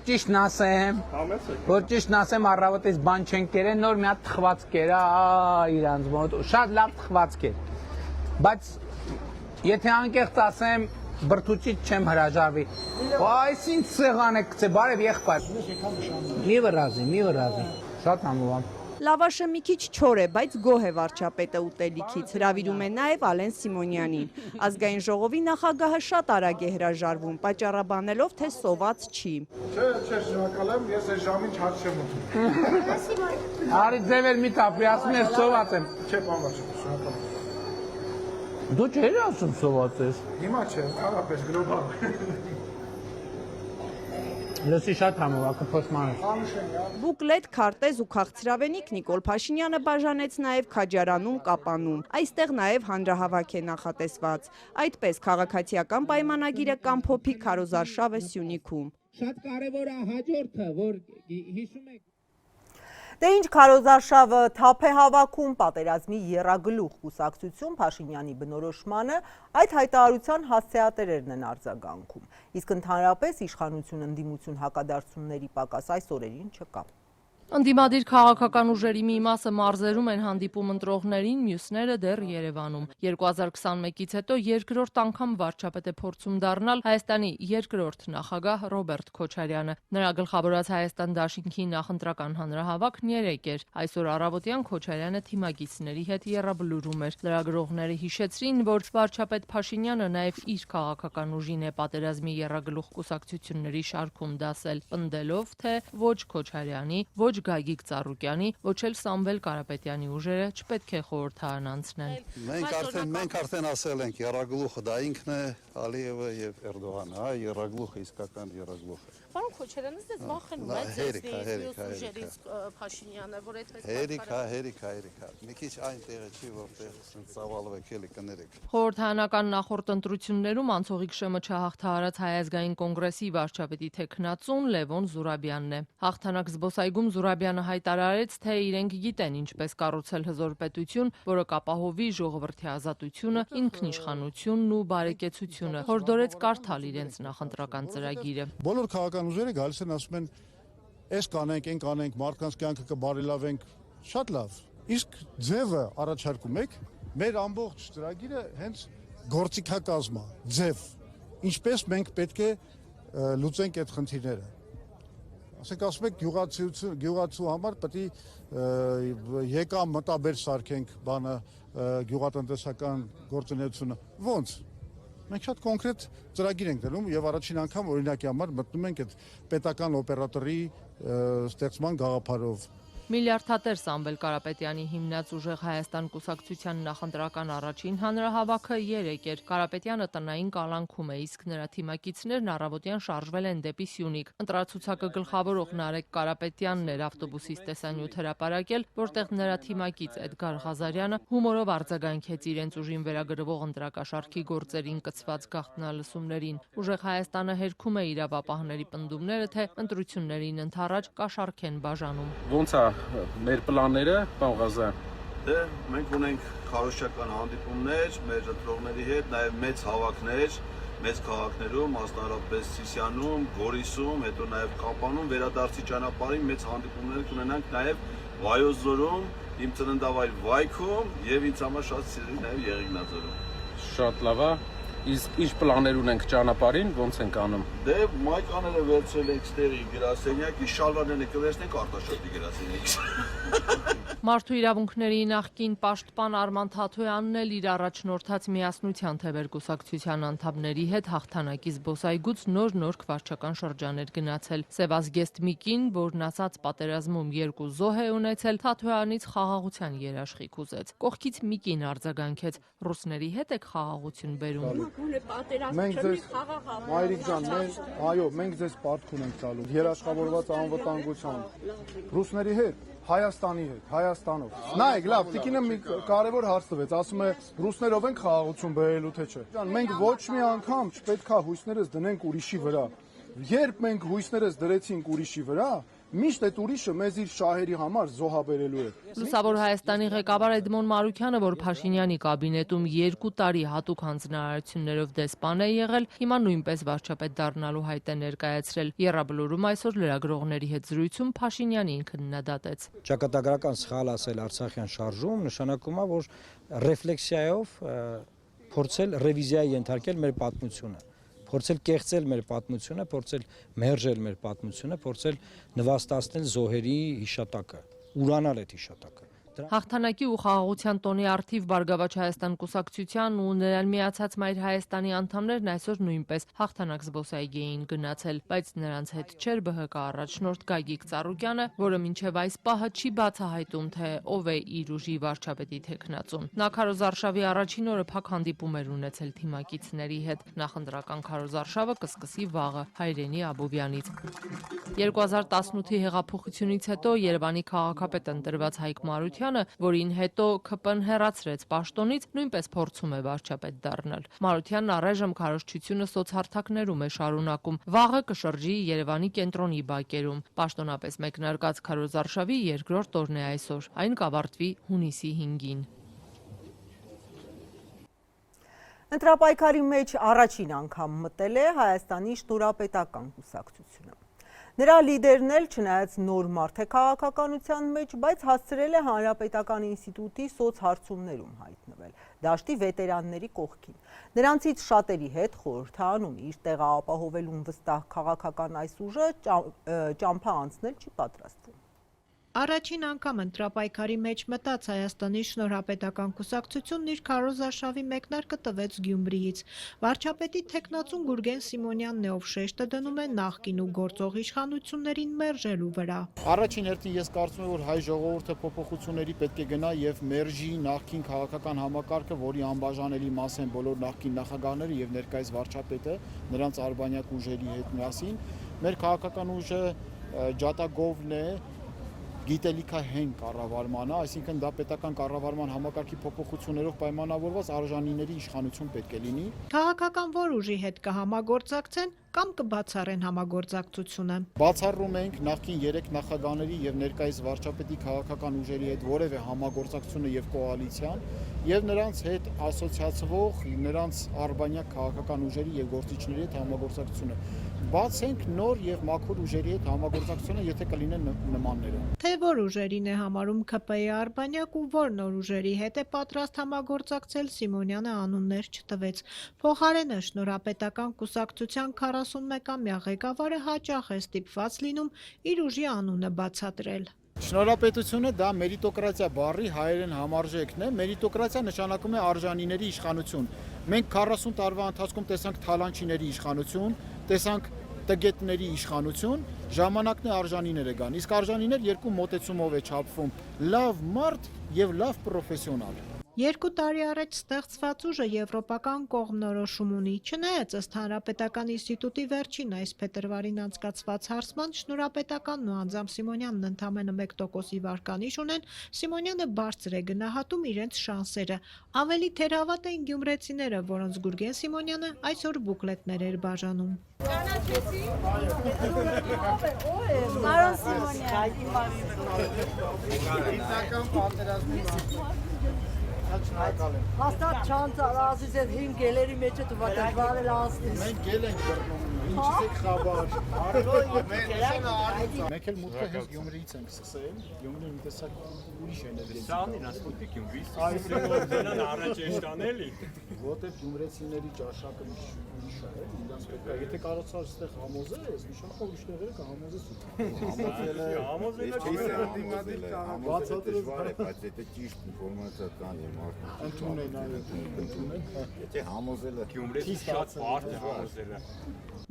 [SPEAKER 2] ճիշտն ասեմ, առավոտից բան չեն կերել, նոր մի հատ թխված կեր, իրանց մոտ, շատ լավ թխված կեր։ Բայց եթե անկեղծ ասեմ, բրդուճից չեմ հրաժարվի։ Այս ինչ սեղան է գցե, բարև եղբայր։ Մի վրազի, շատ համոզամ։
[SPEAKER 15] Լավաշը մի քիչ չոր է, բայց գոհ է վարչապետը ուտելիքից, հրավիրում է նաև Ալեն Սիմոնյանին։ Ազգային ժողովի նախագահը շատ արագ է հրաժարվում, պատճառաբանելով, թե սոված չի։
[SPEAKER 9] Չէ, շնորհակալ եմ, ես այս ժամին չհաց չեմ ուտում։
[SPEAKER 2] Արի ձևեր մի տապի, ասում ես սոված եմ։
[SPEAKER 9] Չէ, պարոն վարչապետ, շնորհակալ եմ։
[SPEAKER 2] Դու չէր ասում սոված ես։
[SPEAKER 9] Հիմա չէ, առապես գլոբալ։
[SPEAKER 2] Լսի շատ համով, կփոխմանես։
[SPEAKER 15] Բուկլետ, քարտեզ ու քաղցրավենիք Նիկոլ Փաշինյանը բաժանեց նաև Քաջարանում, Կապանում։ Այստեղ նաև հանրահավաք է նախատեսված։ Այդպես քաղաքացիական պայմանագիրը կամփոփի քարոզարշավը Սյունիքում։
[SPEAKER 2] Շատ կարևոր է հաջորդը, որ հիշում եք
[SPEAKER 1] Դե ինչ քարոզարշավը թափ է հավաքում պատերազմի եռագլուխ կուսակցություն Փաշինյանի բնորոշմանը, այդ հայտարարության հասցեատերերն են արձագանքում։ Իսկ ընդհանրապես իշխանություն ընդդիմություն հակադարձությունների պակաս այս օրերին չկա։
[SPEAKER 18] Ընդդիմադիր քաղաքական ուժերի մի մասը մարզերում են հանդիպում ընտրողներին, մյուսները դեռ Երևանում։ 2021-ից հետո երկրորդ անգամ վարչապետ է փորձում դառնալ Հայաստանի երկրորդ նախագահ Ռոբերտ Քոչարյանը։ Նրա գլխավորած Հայաստան դաշինքի նախընտրական հանրահավաքն 3 էր։ Այսօր առավոտյան Քոչարյանը թիմագիծների հետ եռաբլուրում էր։ Լրագրողները հիշեցրին, որ վարչապետ Փաշինյանը նաև իր քաղաքական ուժին է պատերազմի եռագլուխ կուսակցությունների շարքում դասել, պնդելով, թե ոչ Քոչարյանի, ոչ Գագիկ Ծառուկյանի, ոչ էլ Սամվել Կարապետյանի ուժերը չպետք է խորհրդարան անցնեն։
[SPEAKER 19] Մենք արդեն ասել ենք, եռագլուխը դա ինքն է, Ալիևը եւ Էրդողանը, հա, եռագլուխը իսկական եռագլուխը։
[SPEAKER 20] Պարոն Քոչարյանը ձեզ վախենում է ձեզ ուժերից Փաշինյանը, որ այդպես
[SPEAKER 19] հերիքա։ Մի քիչ այն տեղը չի, որտեղ ծավալվեք էլի կներեք։
[SPEAKER 18] Խորհրդարանական նախորդ ընտրություններում անցողիկ շեմը չհաղթահարած Հայ ազգային կոնգրեսի վարչապետի թեկնածուն Լևոն Զուրաբյանն է։ Հաղթանակ զբոսայգում Զուրաբյանը հայտարարեց, թե իրենք գիտեն ինչպես կառուցել հզոր պետություն, որը կապահովի ժողովրդի ազատությունը, ինքնիշխանությունն ու բարեկեցությունը։ Հորդորեց կարդալ իրենց նախընտրական ծրագիրը։
[SPEAKER 9] Բոլոր քաղաքական ուժերը գալիս են ասում են, «Էս կանենք, այն կանենք, մարդկանց կյանքը կբարելավենք»։ Շատ լավ։ Իսկ ձևը առաջարկում եք, մեր ամբողջ ծրագիրը հենց գործիքակազմ է, ձև։ Ինչպես մենք պետք է լուծենք այդ խնդիրները։ Ասենք ասում եք գյուղացու համար պետք է եկամ մտաբեր սարքենք բանը գյուղատնտեսական գործունեությունը։ Ոնց։ Մենք շատ կոնկրետ ծրագիր ենք դնում եւ առաջին անգամ օրինակի համար մտնում ենք այդ պետական օպերատորի ստեղծման գաղափարով։
[SPEAKER 18] Միլիարդատեր Սամվել Կարապետյանի հիմնած ուժեղ Հայաստան կուսակցության նախընտրական առաջին հանրահավաքը 3 էր։ Կարապետյանը տնային կալանքում է, իսկ նրա թիմակիցներն առավոտյան շարժվել են դեպի Սյունիք։ Ընտրացուցակը գլխավորող Նարեկ Կարապետյանն էր ավտոբուսից տեսանյութ հրապարակել, որտեղ նրա թիմակից Էդգար Ղազարյանը հումորով արձագանքեց իրենց ուժին վերագրվող ընտրակաշարքի գործերին կցված գաղտնալսումներին։ Ուժեղ Հայաստանը հերքում է իրավապահների պնդումները, թե ընտրություններին ընդառաջ կաշառք են բաժանում։
[SPEAKER 11] Ոնց է մեր պլանները, պարոն Ղազարյան։
[SPEAKER 19] Դե մենք ունենք քարոզչական հանդիպումներ մեր ընտրողների հետ, նաև մեծ հավաքներ,
[SPEAKER 21] մեծ քաղաքներում, մասնավորապես Սիսիանում, Գորիսում, հետո նաև Կապանում վերադարձի ճանապարհին մեծ հանդիպումներ կունենանք նաև Վայոց ձորում, իմ ծննդավայր Վայքում եւ ինձ համար շատ սիրելի նաև Եղեգնաձորում։
[SPEAKER 11] Շատ լավ է։ Իսկ ինչ պլաններ ունենք ճանապարհին, ոնց ենք անում։
[SPEAKER 21] Դե մայկաները վերցրել ենք ստեղի գրասենյակ, իսկ շալվարները կվերցնենք Արտաշոտի գրասենյակից։
[SPEAKER 18] Մարդու իրավունքների նախկին պաշտպան Արման Թաթոյանն էլ իր առաջնորդած Միասնության Թևեր կուսակցության անդամների հետ հաղթանակի զբոսայգուց նոր քվարչական շրջան էր գնացել։ Սևազգեստ Միկին, որն ասաց պատերազմում 2 զոհ է ունեցել, Թաթոյանից խաղաղության երաշխիք ուզեց։ Կողքից Միկին արձագանքեց. ռուսների հետ եք խաղաղություն բերում։
[SPEAKER 9] Մայրիկ ջան, մենք ձեզ պարտք ունենք տալու երաշխավորված անվտանգությամբ։ Ռուսների հետ, Հայաստանի հետ, Հայաստանով։ Նայեք, լավ, տիկինը մի կարևոր հարց տվեց, ասում է ռուսներով ենք խաղաղություն բերելու թե չէ։ Մենք ոչ մի անգամ չպետք է հույսներս դնենք ուրիշի վրա։ Երբ մենք հույսներս դրեցինք ուրիշի վրա, միշտ այդ ուրիշը մեզ իր շահերի համար զոհաբերելու է։
[SPEAKER 18] Լուսավոր Հայաստանի ղեկավար Էդմոն Մարուքյանը, որ Փաշինյանի կաբինետում 2 տարի հատուկ հանձնարարություններով դեսպան է եղել, հիմա նույնպես վարչապետ դառնալու հայտ է ներկայացրել։ Եռաբլուրում այսօր լրագրողների հետ զրույցում Փաշինյանին քննադատեց։
[SPEAKER 3] Ճակատագրական սխալ ասել Արցախյան շարժում նշանակում է, որ ռեֆլեքսիայով փորձել ռևիզիայի ենթարկել մեր պատմությունը, փորձել կեղծել մեր պատմությունը, փորձել մերժել մեր պատմությունը, փորձել նվաստացնել զոհերի հիշատակը, ուրանալ այդ հիշատակը։
[SPEAKER 18] Հաղթանակի ու խաղաղության տոնի առթիվ Բարգավաճ Հայաստան կուսակցության ու նրան միացած Մայր Հայաստանի անդամներն այսօր նույնպես հաղթանակ զբոսայգի էին գնացել, բայց նրանց հետ չէր ԲՀԿ առաջնորդ Գագիկ Ծառուկյանը, որը մինչև այս պահը չի բացահայտում, թե ով է իր ուժի վարչապետի թեկնածուն։ Նա քարոզարշավի առաջին օրը փակ հանդիպում էր ունեցել թիմակիցների հետ։ Նախընտրական քարոզարշավը կսկսի վաղը Հայրենի Աբովյանից։ 2018-ի հեղափոխությունից հետո Երևանի քաղաքապետ ընտրված Հայկ Մարությանը, որին հետո ՔՊ-ն հեռացրեց պաշտոնից, նույնպես փորձում է վարչապետ դառնալ։ Մարությանն առայժմ քարոզչությունը սոցհարթակներում է շարունակում։ Վաղը կշրջի Երևանի կենտրոնի բակերում։ Պաշտոնապես մեկնարկած քարոզարշավի երկրորդ օրն է այսօր։ Այն կավարտվի հունիսի 5-ին։
[SPEAKER 1] Ընտրապայքարի մեջ առաջին անգամ մտել է Հայաստանի շնորհապետական կուսակցությունը։ Նրա լիդերն էլ չնայած նոր մարդ է քաղաքականության մեջ, բայց հասցրել է Հանրապետական ինստիտուտի սոցհարցումներում հայտնվել, դաշտի վետերանների կողքին։ Նրանցից շատերի հետ խորհրդանում իր տեղը ապահովելուն վստահ քաղաքական այս ուժը ճամփա անցնել չի պատրաստվում։
[SPEAKER 22] Առաջին անգամ ընտրապայքարի մեջ մտած Հայաստանի շնորհապետական կուսակցությունն իր քարոզարշավի մեկնարկը տվեց Գյումրիից։ Վարչապետի թեկնածուն Գուրգեն Սիմոնյանն է, ով շեշտը դնում է նախկին ու գործող իշխանություններին մերժելու վրա։
[SPEAKER 9] Առաջին հերթին ես կարծում եմ, որ հայ ժողովուրդը փոփոխությունների պետք է գնա եւ մերժի նախկին քաղաքական համակարգը, որի անբաժանելի մաս են բոլոր նախկին նախագահները եւ ներկայիս վարչապետը, նրանց արբանյակ ուժերի հետ միասին։ Մեր քաղաքական ուժը ջատագովն է, գիտելիքահեն կառավարմանը, այսինքն դա պետական կառավարման համակարգի փոփոխություններով պայմանավորված արժանիների իշխանություն պետք է լինի։
[SPEAKER 22] Քաղաքական որ ուժի հետ կհամագործակցեն կամ կբացառեն համագործակցությունը։
[SPEAKER 9] Բացառում ենք նախկին 3 նախագահների եւ ներկայիս վարչապետի քաղաքական ուժերի հետ որևէ համագործակցությունը եւ կոալիցիան եւ նրանց հետ ասոցիացվող, նրանց արբանյակ քաղաքական ուժերի եւ գործիչների հետ համագործակցությունը։ Բացենք նոր եւ մաքուր ուժերի հետ համագործակցությունը, եթե կլինեն նմանները։
[SPEAKER 22] Թե որ ուժերին է համարում ՔՊ-ի արբանյակ ու որ նոր ուժերի հետ է պատրաստ համագործակցել, Սիմոնյանը անուններ չտվեց։ Փոխարենը շնորհապետական կուսակցության 41-ամյա ղեկավարը հաճախ է ստիպված լինում իր ուժի անունը բացատրել։
[SPEAKER 9] Շնորհապետությունը դա մերիտոկրատիա բառի հայերեն համարժեքն է։ Մերիտոկրատիա նշանակում է արժանիների իշխանություն։ Մենք 40 տարվա ընթացքում տեսանք թալանչիների իշխանություն, տեսանք տգետների իշխանություն, ժամանակն է արժանիները գան։ Իսկ արժանիներ երկու մոտեցումով է չափվում՝ լավ մարդ եւ լավ պրոֆեսիոնալ։
[SPEAKER 22] 2 տարի առաջ ստեղծված ուժը եվրոպական կողմնորոշում ունի։ Չնայած ըստ Հանրապետական ինստիտուտի վերջին այս փետրվարին անցկացված հարցման շնորհապետականն ու անձամբ Սիմոնյանն ընդամենը 1%-ի վարկանիշ ունեն, Սիմոնյանը բարձր է գնահատում իրենց շանսերը։ Ավելի թերհավատ էին գյումրեցիները, որոնց Գուրգեն Սիմոնյանը այսօր բուկլետներ էր բաժանում։
[SPEAKER 14] Պարոն Սիմոնյան,
[SPEAKER 9] Շնորհակալ եմ։
[SPEAKER 16] Հաստատ չանցալ ասես այդ 5 գելերի մեջ է դու դժվար է անցնես։
[SPEAKER 9] Մենք գել ենք բռնում, ինչից եք խաբար։ Մենք էլ մուտքը հենց Գյումրիից ենք սկսել։ Գյումրին մի տեսակ ուրիշ էներգետիկ։
[SPEAKER 7] Սան ինաստուտի Գյումրի։ Այստեղ առաջ էշտանելի։
[SPEAKER 9] Որտեղ գյումրեցիների ճաշակը ուրիշ է, իրենց պետք է, եթե կարողացար այստեղ համոզես, նշանակա ուրիշ տեղերը կհամոզես։
[SPEAKER 7] Համոզելը բայց եթե ճիշտ ինֆորմացիա կան եւ մարդը
[SPEAKER 9] ընդունեն այո,
[SPEAKER 7] եթե համոզելը Գյումրեցի շատ բարդ է համոզելը։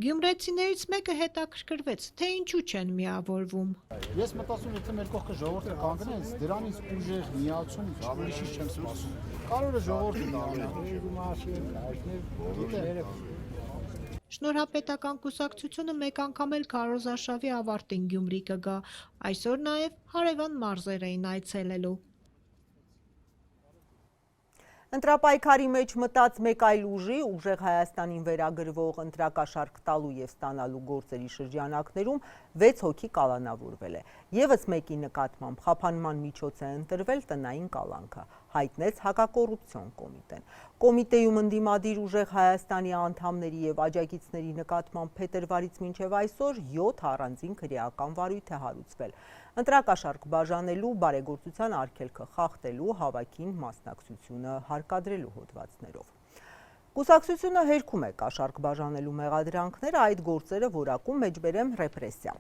[SPEAKER 22] Գյումրեցիներից մեկը հետաքրքրվեց, թե ինչու չեն միավորվում։
[SPEAKER 9] Ես մտածում եթե մեր կողքը ժողովուրդը կանգնեց, դրանից ուժեղ միացում ուրիշի չեմ սպասում։ Կարող է ժողովուրդը դառնալ։
[SPEAKER 22] Շնորհապետական կուսակցությունը մեկ անգամ էլ քարոզարշավի ավարտին Գյումրի կգա, այսօր նաև հարևան մարզեր էին այցելելու։
[SPEAKER 1] Ընտրապայքարի մեջ մտած մեկ այլ ուժի ուժեղ Հայաստանին վերագրվող ընտրակաշարք տալու և ստանալու գործերի շրջանակներում 6 հոգի կալանավորվել է։ Եվս մեկի նկատմամբ խափանման միջոց է ընտրվել տնային կալանքը, հայտնեց հակակոռուպցիոն կոմիտեն։ Կոմիտեում ընդդիմադիր ուժեղ Հայաստանի անդամների և աջակիցների նկատմամբ փետրվարից մինչև այսօր 7 առանձին քրեական վարույթ է հարուցվել։ Ընտրակաշարք բաժանելու, բարեգործության արգելքը խախտելու, հավաքին մասնակցությունը հարկադրելու հոդվածներով։ Կուսակցությունը հերքում է կաշարք բաժանելու մեղադրանքները, այդ գործերը որակում մեջբերեմ ռեպրեսիա։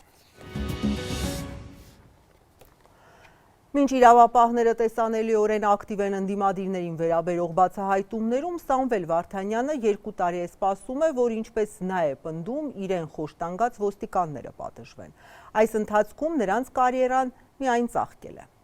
[SPEAKER 1] Մինչ իրավապահները տեսանելիորեն ակտիվ են ընդդիմադիրներին վերաբերող բացահայտումներում, Սամվել Վարդանյանը 2 տարի է սպասում է, որ ինչպես նա է պնդում, իրեն խոշտանգած ոստիկանները պատժվեն։ Այս ընթացքում նրանց կարիերան միայն ծաղկել է։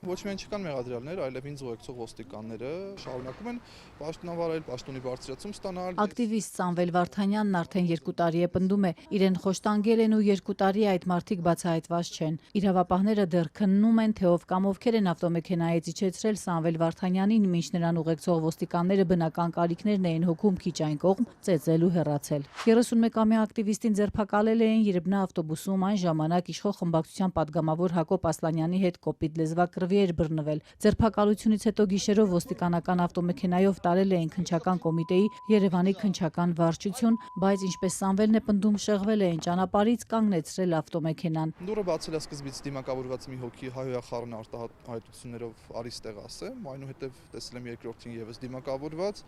[SPEAKER 10] Ոչ միայն չկան մեղադրյալներ, այլև ինձ ուղեկցող ոստիկանները շարունակում են պաշտոնավարել, պաշտոնի բարձրացում ստանալ։
[SPEAKER 6] Ակտիվիստ Սամվել Վարդանյանն արդեն 2 տարի է պնդում է, իրեն խոշտանգել են ու 2 տարի այդ մարդիկ բացահայտված չեն։ Իրավապահները դեռ քննում են, թե ով կամ ովքեր են ավտոմեքենայից իջեցրել Սամվել Վարդանյանին, մինչ նրան ուղեկցող ոստիկանները բնական կարիքներն էին հոգում քիչ այն կողմ ծեծել ու հեռացել։ 31-ամյա ակտիվիստին ձերբակալել էին, երբ նա ավտոբուսում այն ժամանակ իշխող խմբակցության падգամավոր Հակոբ Ասլանյանի հետ կոպիտ լեզվակռվի էր բռնվել։ Ձերբակալությունից հետո գիշերով ոստիկանական ավտոմեքենայով տարել էին քննչական կոմիտեի Երևանի քննչական վարչություն, բայց ինչպես Սամվելն է պնդում, շեղվել էին ճանապարհից, կանգնեցրել ավտոմեքենան։
[SPEAKER 10] Դուրը բացել է սկզբից դիմակավորված մի հոգի հայոյախառն արտահայտություններով արից տեղասեմ, այնուհետև տեսել եմ երկրորդին եւս դիմակավորված,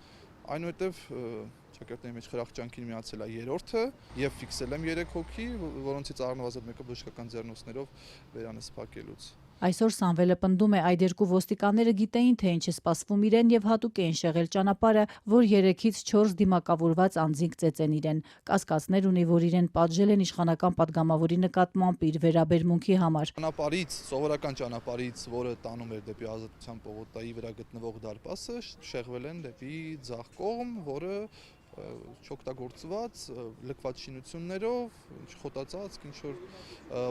[SPEAKER 10] այնուհետև ճակատների մեջ խրախճանքին միացել է երրորդը եւ ֆիքսել եմ 3 հոգի, որոնցից առնվազն մեկը բժշկական ձեռնոցներով վերանսփակելուց։
[SPEAKER 6] Այսօր Սամվելը պնդում է, այդ 2 ոստիկանները գիտեին, թե ինչ է սպասվում իրեն եւ հատուկ էին շեղել ճանապարհը, որ 3-ից 4 դիմակավորված անձինք ծեծեն իրեն։ Կասկածներ ունի, որ իրեն պատժել են իշխանական падգամավորի նկատմամբ իր վերաբերմունքի համար։
[SPEAKER 10] Ճանապարհից, սովորական ճանապարհից, որը տանում էր դեպի Ազատության պողոտայի վրա գտնվող դարպասը, շեղվել են դեպի ձախ կողմ, որը չօգտագործված, լքված շինություններով, խոտածած, ինչ-որ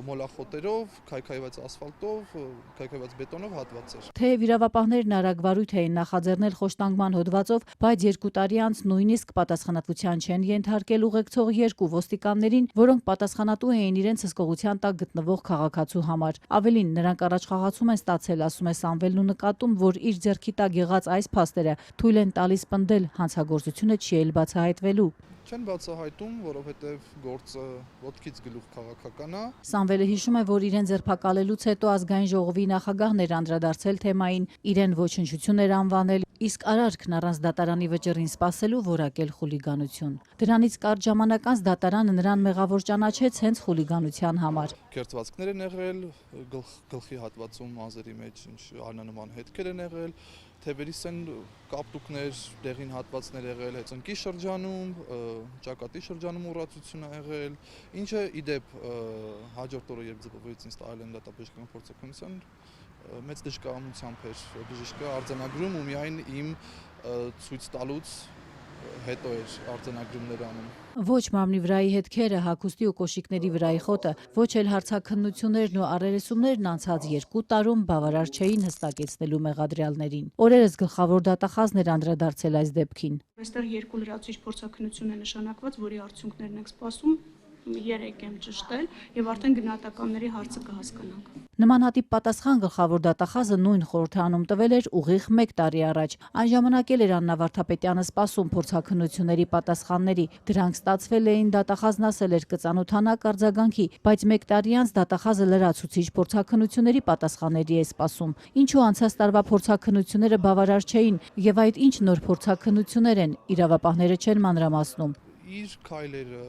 [SPEAKER 10] մոլախոտերով, քայքայված ասֆալտով, քայքայված բետոնով հատված էր։
[SPEAKER 6] Թեև իրավապահներն արագ վարույթ էին նախաձեռնել խոշտանգման հոդվածով, բայց 2 տարի անց նույնիսկ պատասխանատվության չեն ենթարկել ուղեկցող 2 ոստիկաններին, որոնք պատասխանատու էին իրենց հսկողության տակ գտնվող քաղաքացու համար։ Ավելին, նրանք առաջխաղացում են ստացել, ասում է Սամվելն ու նկատում, որ իր ձեռքի տակ եղած այս փաստերը թույլ են տալիս պնդել, հանցագործությունը չի էլ բացահայտվելու։
[SPEAKER 10] Չեն բացահայտում, որովհետև գործը ոտքից գլուխ քաղաքական է։
[SPEAKER 6] Սամվելը հիշում է, որ իրեն ձերբակալելուց հետո ազգային ժողովի նախագահն էր անդրադարձել թեմային, իրեն ոչնչություն էր անվանել, իսկ արարքն առանց դատարանի վճռին սպասելու որակել խուլիգանություն։ Դրանից կարճ ժամանակ անց դատարանը նրան մեղավոր ճանաչեց հենց խուլիգանության համար։
[SPEAKER 10] Կերծվածքներ են եղել, գլխի հատվածում մազերի մեջ ինչ անանման հետքեր են եղել, թևերից են կապտուկներ, դեղին հատվածներ եղել, ծնկի շրջանում, ճակատի շրջանում ուռացություն է եղել, ինչը իդեպ հաջորդ օրը երբ ձգվեց ինձ տալ են դատաբժշկական փորձաքննության, մեծ դժկամությամբ էր բժիշկը արձանագրում ու միայն իմ ցույց տալուց հետո էր արձանագրումներ անում։
[SPEAKER 6] Ոչ մարմնի վրայի հետքերը, հագուստի ու կոշիկների վրայի խոտը, ոչ էլ հարցաքննություններն ու առերեսումներն անցած 2 տարում բավարար չէին հստակեցնելու մեղադրյալներին։ Օրերս գլխավոր դատախազն էր անդրադարձել այս դեպքին։
[SPEAKER 13] Այստեղ 2 լրացուցիչ փորձաքննություն է նշանակված, որի արդյունքներն ենք սպասում։ 3 եմ ճշտել եւ արդեն գնահատականների հարցը կհասկանանք։
[SPEAKER 6] Նմանատիպ պատասխան գլխավոր դատախազը նույն խորհրդարանում տվել էր ուղիղ 1 տարի առաջ։ Այն ժամանակ էլ էր Աննա Վարդապետյանը սպասում փորձաքննությունների պատասխանների։ Դրանք ստացվել էին, դատախազն ասել էր կծանոթանա արձագանքի, բայց 1 տարի անց դատախազը լրացուցիչ փորձաքննությունների պատասխանների է սպասում։ Ինչու անցած տարվա փորձաքննությունները բավարար չէին եւ այդ ինչ նոր փորձաքննություններ են, իրավապահները չեն մանրամասնում։
[SPEAKER 10] Իր քայլերը,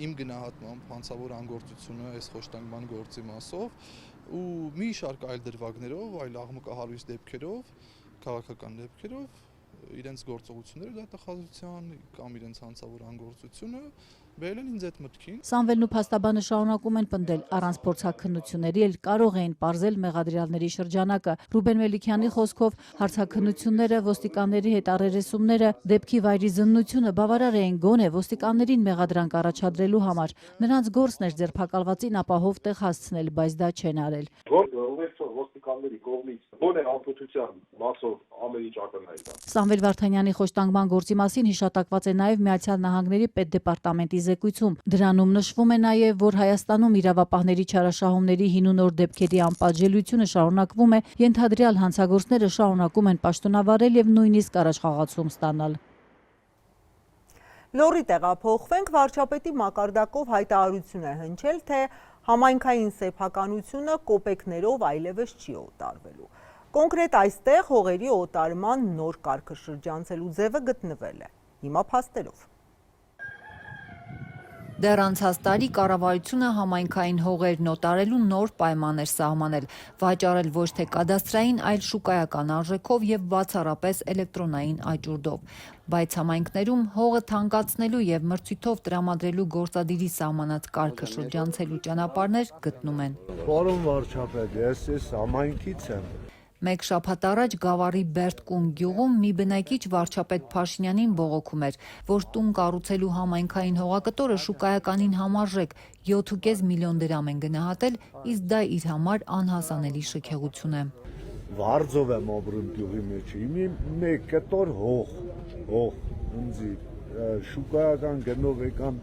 [SPEAKER 10] իմ գնահատմամբ հանցավոր անգործությունը այս խոշտանգման գործի մասով ու մի շարք այլ դրվագներով, այլ աղմկահարույց դեպքերով, քաղաքական դեպքերով իրենց գործողությունները դատախազության կամ իրենց հանցավոր անգործությունը բերել են ինձ այդ մտքին։
[SPEAKER 6] Սամվելն ու փաստաբանը շարունակում են պնդել, առանց փորձաքննությունների էլ կարող էին պարզել մեղադրյալների շրջանակը։ Ռուբեն Մելիքյանի խոսքով հարցաքննությունները, ոստիկանների հետ առերեսումները, դեպքի վայրի զննությունը բավարար էին գոնե ոստիկաններին մեղադրանք առաջադրելու համար։ Նրանց գործն էր ձերբակալվածին ապահով տեղ հասցնել, բայց դա չեն արել։
[SPEAKER 9] Ոստիկանների կողմից գոնե անփոփության մասով ամեն ինչ ակնհայտ է։
[SPEAKER 6] Սամվել Վարդանյանի խոշտանգման գործի մասին հիշատակված է նաև Միացյալ Նահանգների պետդեպարտամենտի զեկույցում։ Դրանում նշվում է նաև, որ Հայաստանում իրավապահների չարաշահումների հին ու նոր դեպքերի անպատժելիությունը շարունակվում է, ենթադրյալ հանցագործները շարունակում են պաշտոնավարել եւ նույնիսկ առաջխաղացում ստանալ։
[SPEAKER 1] Լոռի տեղափոխվենք, վարչապետի մակարդակով հայտարարություն է հնչել, թե համայնքային սեփականությունը կոպեկներով այլևս չի օտարվելու։ Կոնկրետ այստեղ հողերի օտարման նոր կարգը շրջանցելու ձևը գտնվել է։ Հիմա փաստերով։
[SPEAKER 6] Դեռ անցած տարի կառավարությունը համայնքային հողերն օտարելու նոր պայման էր սահմանել, վաճառել ոչ թե կադաստրային, այլ շուկայական արժեքով եւ բացառապես էլեկտրոնային աճուրդով։ Բայց համայնքներում հողը թանկացնելու եւ մրցույթով տրամադրելու գործադիրի սահմանած կարգը շրջանցելու ճանապարհներ գտնում են։
[SPEAKER 9] Պարոն վարչապետ, ես համայնքից եմ։
[SPEAKER 6] Մեկ շաբաթ առաջ Գավառի Բերդկուն գյուղում մի բնակիչ վարչապետ Փաշինյանին բողոքում էր, որ տուն կառուցելու համայնքային հողակտորը շուկայականին համարժեք 7.5 միլիոն դրամ են գնահատել, իսկ դա իր համար անհասանելի շքեղություն է։
[SPEAKER 9] Վարձով եմ ապրում գյուղի մեջ, իմի մեկ կտոր հող, ինձի շուկայական գնով եկան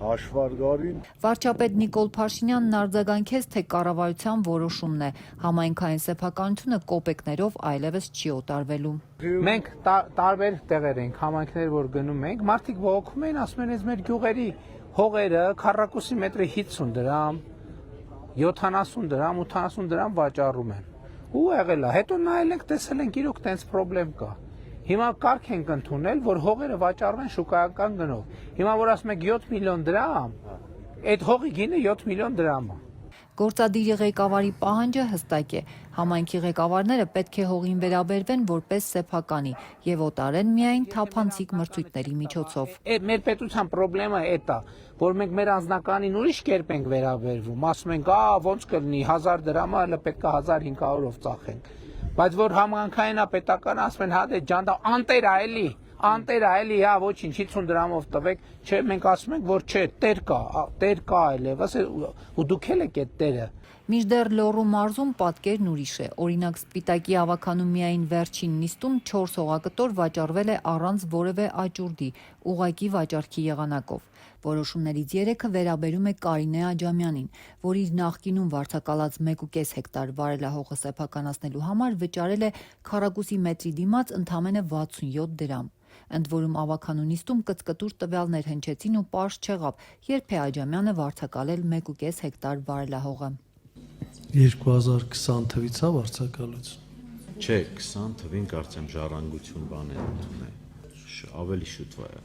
[SPEAKER 9] հաշվարգարին։
[SPEAKER 6] Վարչապետ Նիկոլ Փաշինյանն արձագանքեց, թե կառավարության որոշումն է, համայնքային սեփականությունը կոպեկներով այլևս չի օտարվելու։
[SPEAKER 2] Մենք տարբեր տեղեր ենք, համայնքներ, որ գնում ենք, մարդիկ բողոքում են, ասում են, մեր գյուղերի հողերը քառակուսի մետրի 50 դրամ, 70 դրամ, 80 դրամ վաճառում են։ Ու եղել է, հետո նայել ենք, տեսել ենք իրոք տենց խնդրեմ կա։ Հիմա կարգ ենք ընդունել, որ հողերը վաճառվեն շուկայական գնով։ Հիմա որ ասում եք 7 միլիոն դրամ, այդ հողի գինը 7 միլիոն դրամ է։
[SPEAKER 6] Գործադիրի ղեկավարի պահանջը հստակ է։ Համայնքի ղեկավարները պետք է հողին վերաբերվեն որպես սեփականի եւ օտարեն միայն թափանցիկ մրցույթների միջոցով։
[SPEAKER 2] Մեր պետության խնդրեմը էդ է, որ մենք մեր անձնականին ուրիշ կերպ ենք վերաբերվում, ասում ենք, ոնց կլինի 1000 դրամը, հələ պետք է 1500-ով ծախենք։ Բայց որ համայնքայինա պետական ասում են, հա դե ջան, դա անտեր է էլի, հա ոչինչ 50 դրամով տվեք, չէ, մենք ասում ենք, որ չէ, տեր կա այլևս, ու դուք էլ եք այդ տերը։
[SPEAKER 6] Մինչդեռ Լոռու մարզում պատկերն ուրիշ է։ Օրինակ Սպիտակի ավականու միայն վերջին նիստում 4 հողակտոր վաճառվել է առանց որևէ աճուրդի, ուղղակի վաճառքի եղանակով։ Որոշումներից 3-ը վերաբերում է Կարինե Աջամյանին, որ իր նախկինում վարձակալած 1.5 հեկտար վարելահողը սեփականացնելու համար վճարել է քառակուսի մետրի դիմաց ընդամենը 67 դրամ։ Ընդ որում ավականու նիստում կծկտուր տվյալներ հնչեցին ու պարզ չեղավ, երբ է Աջամյանը վարձակալել 1.5 հեկտար վարելահողը։
[SPEAKER 4] 2020 թվից է վարձակալություն։
[SPEAKER 12] Չէ, 20 թվին կարծեմ ժառանգություն բան են ընդունել, ավելի շուտվա է։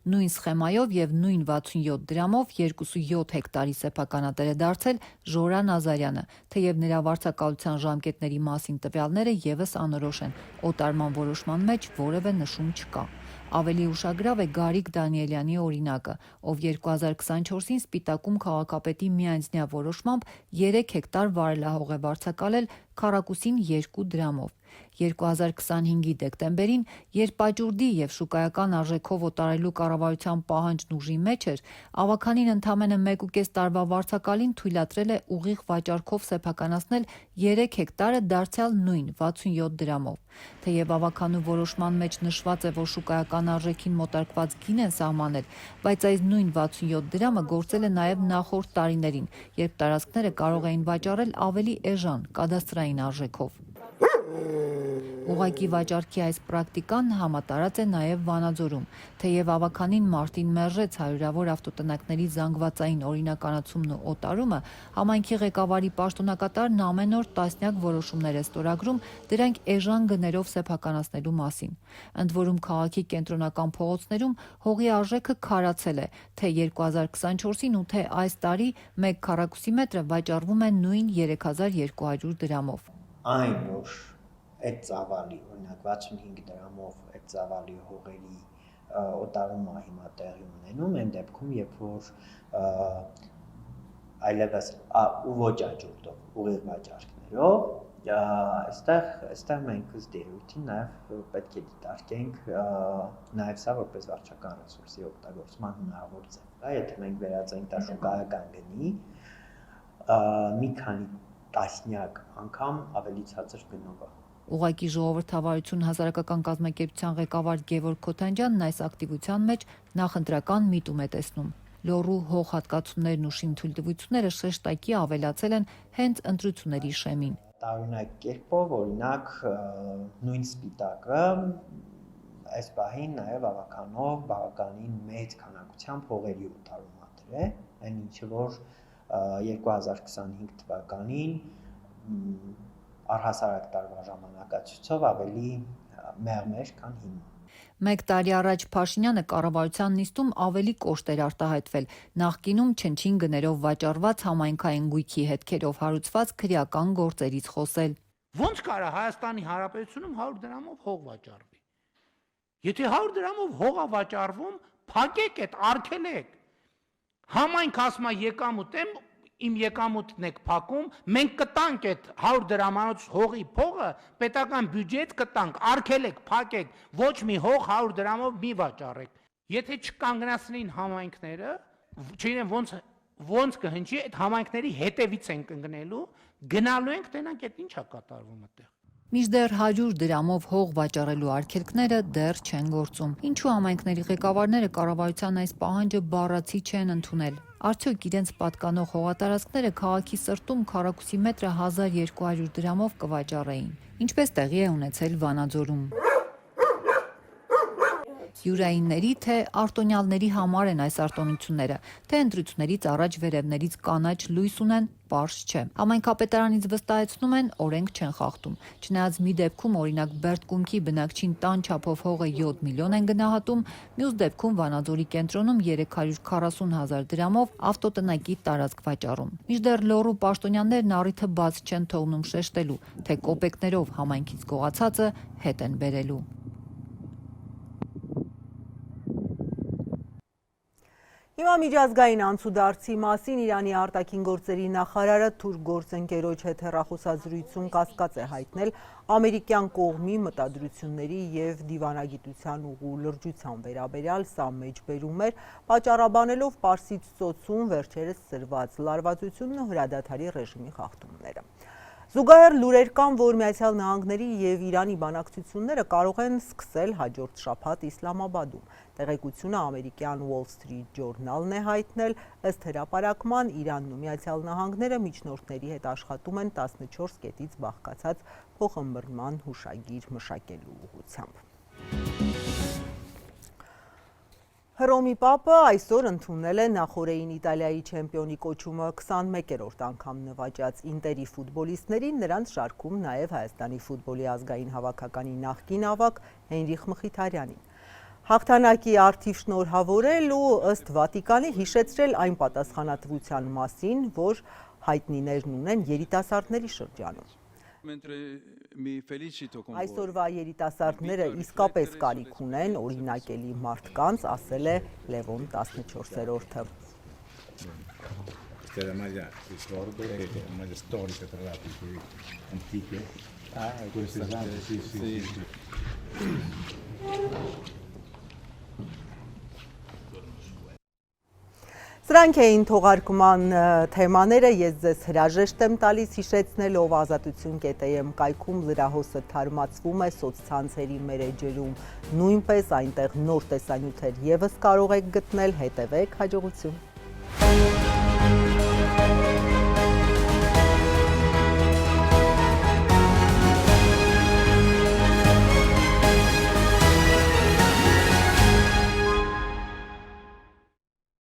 [SPEAKER 6] Նույն սխեմայով եւ նույն 67 դրամով 2.7 հեկտարի սեփականատեր է դարձել Ժորա Նազարյանը, թեև նրա վարձակալության ժամկետների մասին տվյալները եւս անորոշ են, օտարման որոշման մեջ որևէ նշում չկա։ Ավելի ուշագրավ է Գարիկ Դանիելյանի օրինակը, ով 2024-ին Սպիտակում քաղաքապետի միանձնյա որոշմամբ 3 հեկտար վարելահող է վարձակալել քառակուսին 2 դրամով։ 2025-ի դեկտեմբերին, երբ աճուրդի եւ շուկայական արժեքով օտարելու կառավարության պահանջն ուժի մեջ էր, ավականին ընդամենը 1.5 տարվա վարձակալին թույլատրել է ուղիղ վաճառքով սեփականացնել 3 հեկտարը դարձյալ նույն 67 դրամով։ Թեև ավականու որոշման մեջ նշված է, որ շուկայական արժեքին մոտարկված գին են սահմանել, բայց այս նույն 67 դրամը գործել է նաև նախորդ տարիներին, երբ տարածքները կարող էին վաճառել ավելի էժան կադաստրային արժեքով։ Ուղղակի վաճառքի այս պրակտիկան համատարած է նաև Վանաձորում, թեև ավականին մարտին մերժեց հարյուրավոր ավտոտնակների զանգվածային օրինականացումն ու օտարումը, համայնքի ղեկավարի պաշտոնակատարն ամեն օր տասնյակ որոշումներ է ստորագրում դրանք էժան գներով սեփականացնելու մասին։ Ընդ որում քաղաքի կենտրոնական փողոցներում հողի արժեքը քարացել է, թե 2024-ին ու թե այս տարի 1 քառակուսի մետրը վաճառվում է նույն 3200 դրամով։
[SPEAKER 5] Այն որ այդ ծավալի, օրինակ 65 դրամով այդ ծավալի հողերի օտարումը հիմա տեղի ունենում, այն դեպքում, երբ որ այլևս ու ոչ աճուրդով ուղիղ վաճառքներով, այստեղ մենք ըստ երևույթին նաև պետք է դիտարկենք նաև սա որպես վարչական ռեսուրսի օգտագործման հնարավոր ձև։ Եթե մենք վերածենք դա շուկայական գնի, մի քանի տասնյակ անգամ ավելի ցածր գնով է։
[SPEAKER 6] Ուղղակի ժողովրդավարություն հասարակական կազմակերպության ղեկավար Գևորգ Քոթանջյանն այս ակտիվության մեջ նախընտրական միտում է տեսնում։ Լոռու հող հատկացումներն ու շինթույլտվությունները շեշտակի ավելացել են հենց ընտրությունների շեմին։
[SPEAKER 5] Տարօրինակ կերպով, օրինակ նույն սպիտակը այս պահին նաև ավականով բավականին մեծ քանակությամբ հողերի օտարում է, այն ինչը որ 2025 թվականին առհասարակ տարվա ժամանակացույցով ավելի մեղմ էր, քան հիմա։
[SPEAKER 6] Մեկ տարի առաջ Փաշինյանը կառավարության նիստում ավելի կոշտ էր արտահայտվել, նախկինում չնչին գներով վաճառված համայնքային գույքի հետքերով հարուցված քրեական գործերից խոսել։
[SPEAKER 2] Ոնց կարա Հայաստանի Հանրապետությունում 100 դրամով հող վաճառվի։ Եթե 100 դրամով հող է վաճառվում, փակեք այդ, արգելեք։ Համայնք ասում է եկամուտ եմ, իմ եկամուտն եք փակում, մենք կտանք այդ 100 դրամանոց հողի փողը, պետական բյուջեից կտանք, արգելեք, փակեք, ոչ մի հող 100 դրամով մի վաճառեք։ Եթե չկանգնացնեին համայնքները, չգիտեմ ոնց կհնչի, այդ համայնքների հետևից ենք ընկնելու, գնալու ենք, տենանք այդ ինչա կատարվում այդտեղ։
[SPEAKER 6] Մինչդեռ 100 դրամով հող վաճառելու արգելքները դեռ չեն գործում։ Ինչու համայնքների ղեկավարները կառավարության այս պահանջը բառացի չեն ընդունել։ Արդյոք իրենց պատկանող հողատարածքները քաղաքի սրտում քառակուսի մետրը 1200 դրամով կվաճառեին։ Ինչպես տեղի է ունեցել Վանաձորում։ Յուրայինների թե արտոնյալների համար են այս արտոնությունները, թե ընտրություններից առաջ վերևներից կանաչ լույս ունեն, պարզ չէ։ Համայնքապետարանից վստահեցնում են, օրենք չեն խախտում։ Չնայած մի դեպքում, օրինակ Բերդկումքի բնակչին տան չափով հողը 7 միլիոն են գնահատում, մյուս դեպքում Վանաձորի կենտրոնում 340,000 դրամով ավտոտնակի տարածք վաճառում։ Մինչդեռ Լոռու պաշտոնյաներն առիթը բաց չեն թողնում շեշտելու, թե կոպեկներով համայնքից գողացածը հետ են բերելու։
[SPEAKER 1] Հիմա միջազգային անցուդարձի մասին Իրանի արտաքին գործերի նախարարը թուրք գործընկերոջ հետ հեռախոսազրույցում կասկած է հայտնել ամերիկյան կողմի մտադրությունների և դիվանագիտության ուղու լրջության վերաբերյալ, սա մեջբերում էր, պատճառաբանելով Պարսից ծոցում վերջերս սրված լարվածությունն ու հրադադարի ռեժիմի խախտումները։ Զուգահեռ լուրեր կան, որ Միացյալ Նահանգների և Իրանի բանակցությունները կարող են սկսել հաջորդ շաբաթ Իսլամաբադում։ Տեղեկությունը ամերիկյան Wall Street Journal-ն է հայտնել, ըստ հրապարակման Իրանն ու Միացյալ Նահանգները միջնորդների հետ աշխատում են 14 կետից բաղկացած փոխըմբռնման հուշագիր մշակելու ուղղությամբ։ Հռոմի Պապը այսօր ընդունել է նախօրեին Իտալիայի չեմպիոնի կոչումը 21-րդ անգամ նվաճած Ինտերի ֆուտբոլիստներին, նրանց շարքում նաև Հայաստանի ֆուտբոլի ազգային հավաքականի նախկին ավագ Հենրիխ Մխիթարյանին։ Հաղթանակի արդիվ շնորհավորել ու ըստ Վատիկանի հիշեցրել այն պատասխանատվության մասին, որ հայտնիներն ունեն երիտասարդների շրջանում։ Այսօրվա երիտասարդները իսկապես կարիք ունեն օրինակելի մարդկանց, ասել է Լևոն 14-րդը։ Սրանք էին թողարկման թեմաները, ես ձեզ հրաժեշտ եմ տալիս հիշեցնելով ազատություն.am կայքում լրահոսը թարմացվում է սոցցանցերի մեր էջերում, նույնպես այնտեղ նոր տեսանյութեր ևս կարող եք գտնել, հետևեք, հաջողություն։